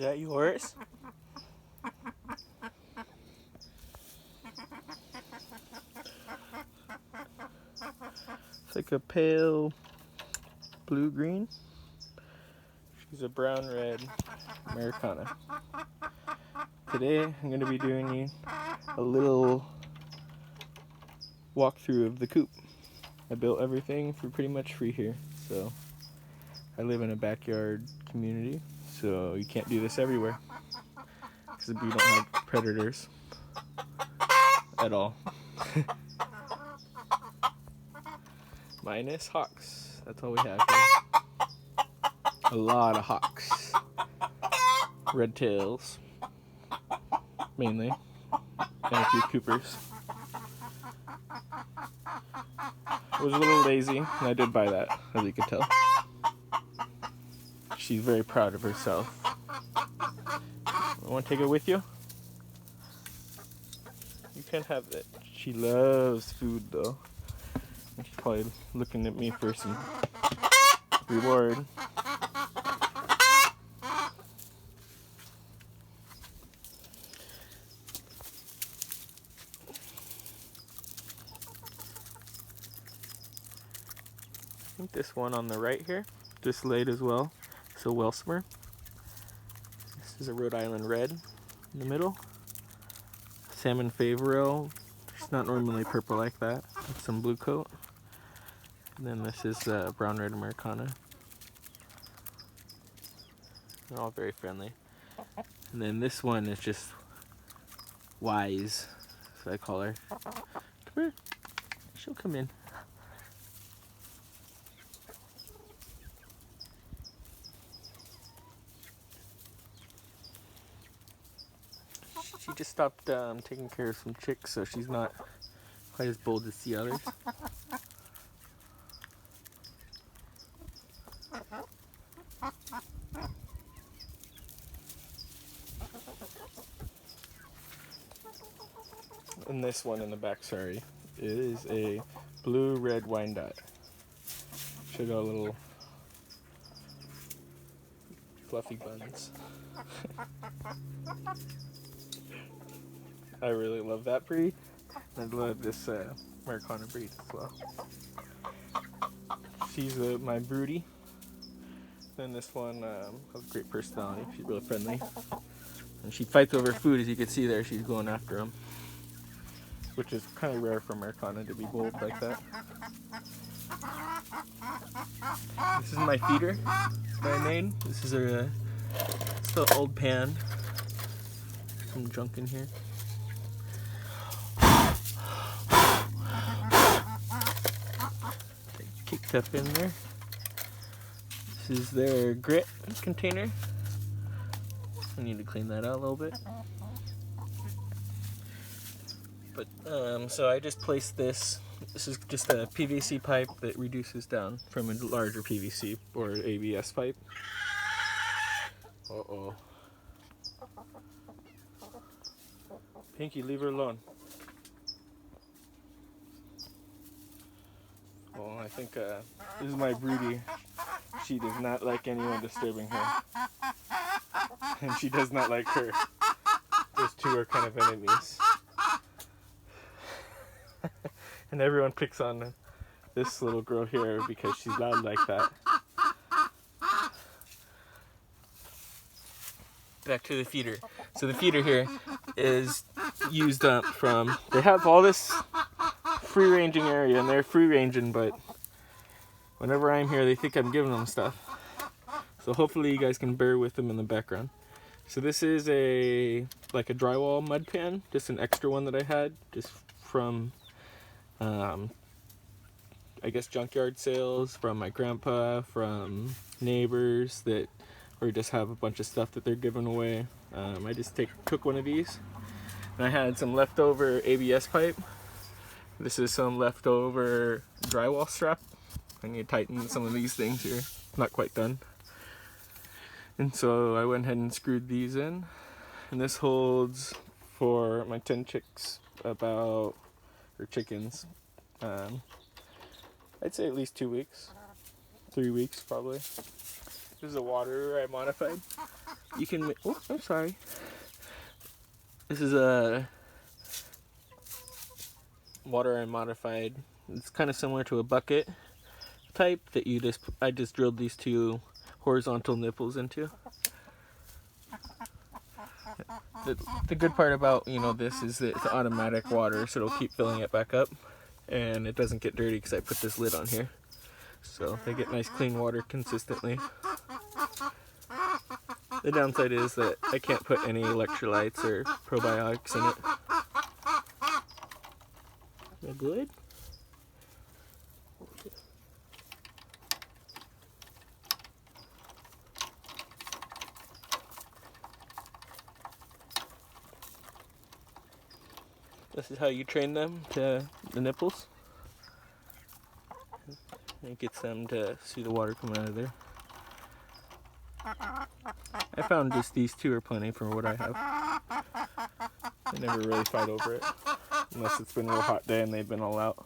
that yours? It's like a pale blue-green. She's a brown-red Americana. Today I'm going to be doing you a little walkthrough of the coop. I built everything for pretty much free here. So I live in a backyard community, so you can't do this everywhere because we don't have predators at all. Minus hawks. That's all we have here. A lot of hawks. Red tails, mainly, and a few coopers. I was a little lazy, and I did buy that, as you can tell. She's very proud of herself. Want to take it with you? You can have it. She loves food, though. She's probably looking at me for some reward. I think this one on the right here just laid as well. It's a Welsmer. This is a Rhode Island Red in the middle. Salmon Favoril. She's not normally purple like that. With some blue coat. And then this is brown red Americana. They're all very friendly. And then this one is just Wise, so I call her. Come here. She'll come in. She just stopped taking care of some chicks, so she's not quite as bold as the others. And this one in the back, sorry, is a blue-red Wyandotte. She got little fluffy buns. I really love that breed. I love this Americana breed as well. She's my broody. Then this one has great personality. She's really friendly. And she fights over food, as you can see there. She's going after him. Which is kind of rare for Americana to be bold like that. This is my feeder that I made. This is a still old pan. Some junk in here. Kicked up in there. This is their grit container. I need to clean that out a little bit. But so I just placed this. This is just a PVC pipe that reduces down from a larger PVC or ABS pipe. Uh-oh. Pinky, leave her alone. Well, I think this is my broody. She does not like anyone disturbing her. And she does not like her. Those two are kind of enemies. And everyone picks on this little girl here because she's loud like that. Back to the feeder. So the feeder here is used up from, they have all this free ranging area and they're free ranging, but whenever I'm here they think I'm giving them stuff. So hopefully you guys can bear with them in the background. So this is like a drywall mud pan, just an extra one that I had just from I guess junkyard sales, from my grandpa, from neighbors that, or just have a bunch of stuff that they're giving away. I just took one of these, and I had some leftover ABS pipe. This is some leftover drywall strap. I need to tighten some of these things here. Not quite done. And so I went ahead and screwed these in, and this holds for my 10 chicks or chickens. I'd say at least 2 weeks, 3 weeks probably. This is a waterer I modified. you can, oh, I'm sorry. This is a water I modified. It's kind of similar to a bucket type that I just drilled these two horizontal nipples into. The good part about, this is that it's automatic water, so it'll keep filling it back up, and it doesn't get dirty because I put this lid on here. So they get nice clean water consistently. The downside is that I can't put any electrolytes or probiotics in it. Is that good? This is how you train them to the nipples. It gets them to see the water coming out of there. I found just these two are plenty for what I have. They never really fight over it, unless it's been a real hot day and they've been all out.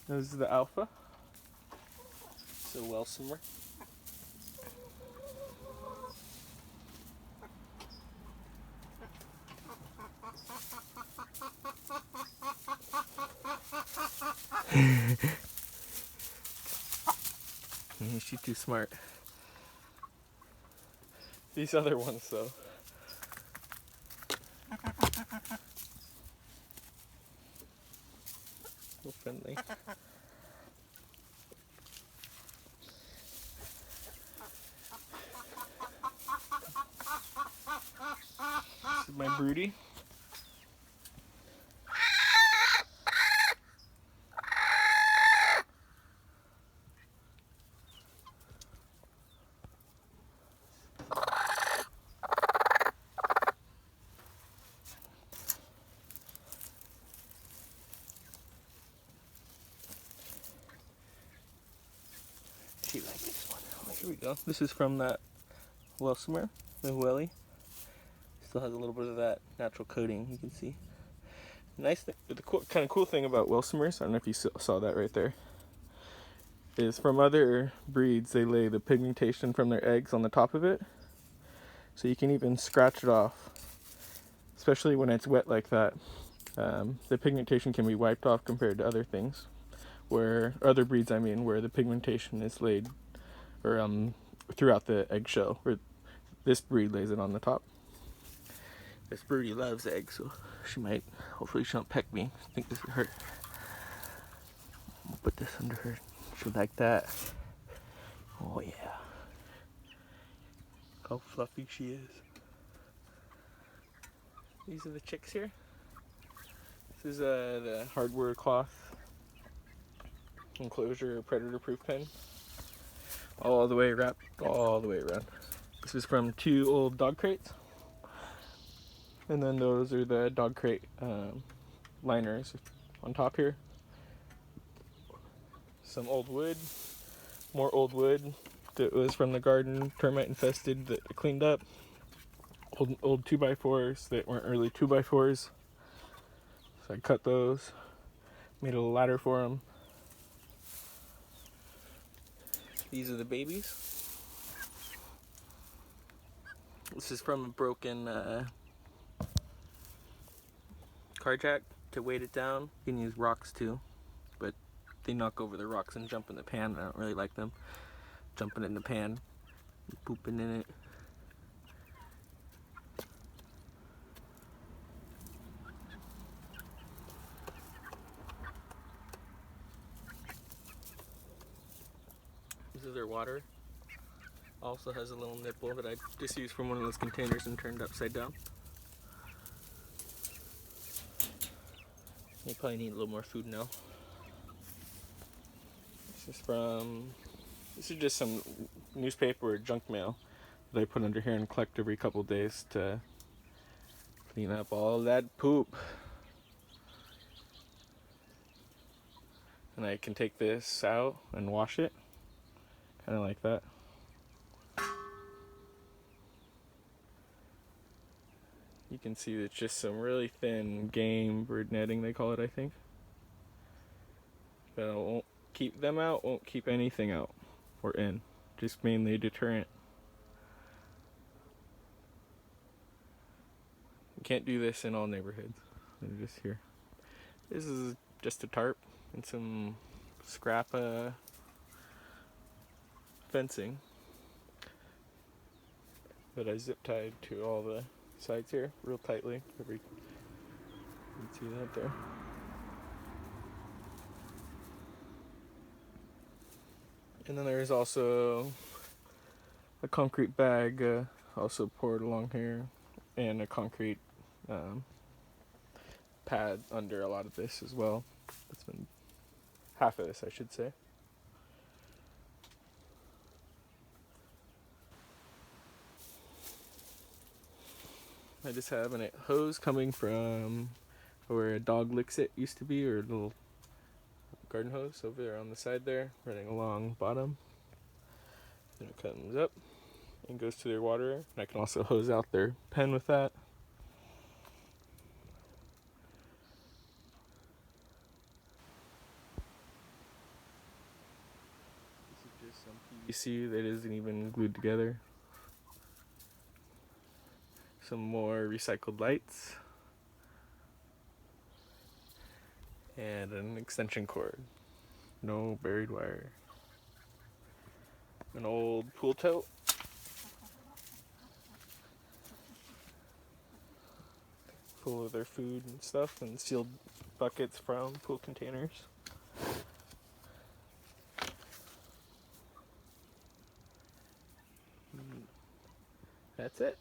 This is the alpha. It's a Welsomer. She's too smart. These other ones, though. So friendly. This is my broody. She likes this one. Oh, here we go. This is from that Welsomer, the Welly. Still has a little bit of that natural coating, you can see. Nice thing, the kind of cool thing about Welsomers, I don't know if you saw that right there, is from other breeds they lay the pigmentation from their eggs on the top of it, so you can even scratch it off, especially when it's wet like that. The pigmentation can be wiped off compared to other things, where other breeds where the pigmentation is laid or throughout the eggshell, where this breed lays it on the top. This birdie loves eggs, so hopefully she won't peck me. I think this would hurt. I'll put this under her. She'll like that. Oh yeah. How fluffy she is. These are the chicks here. This is the hardware cloth enclosure predator proof pen. All the way wrapped, all the way around. This is from 2 old dog crates. And then those are the dog crate liners on top here. Some old wood, more old wood that was from the garden, termite infested, that I cleaned up. Old 2x4s that weren't really 2x4s. So I cut those, made a little ladder for them. These are the babies. This is from a broken car jack to weight it down. You can use rocks too, but they knock over the rocks and jump in the pan, and I don't really like them jumping in the pan, pooping in it. This is their water. Also has a little nipple that I just used from one of those containers and turned upside down. They probably need a little more food now. This is just some newspaper or junk mail that I put under here and collect every couple days to clean up all that poop. And I can take this out and wash it, kind of like that. You can see it's just some really thin game bird netting, they call it, I think. But it won't keep them out, won't keep anything out or in. Just mainly deterrent. can't do this in all neighborhoods. They're just here. This is just a tarp and some scrap fencing that I zip tied to all the sides here real tightly. You can see that there. And then there's also a concrete bag also poured along here, and a concrete pad under a lot of this as well. That's been half of this, I should say. I just have a hose coming from where a dog licks it used to be, or a little garden hose over there on the side there, running along bottom. Then it comes up and goes to their water. And I can also hose out their pen with that. This is just some PVC that isn't even glued together. Some more recycled lights. And an extension cord. No buried wire. An old pool tote. Full of their food and stuff, and sealed buckets from pool containers. That's it.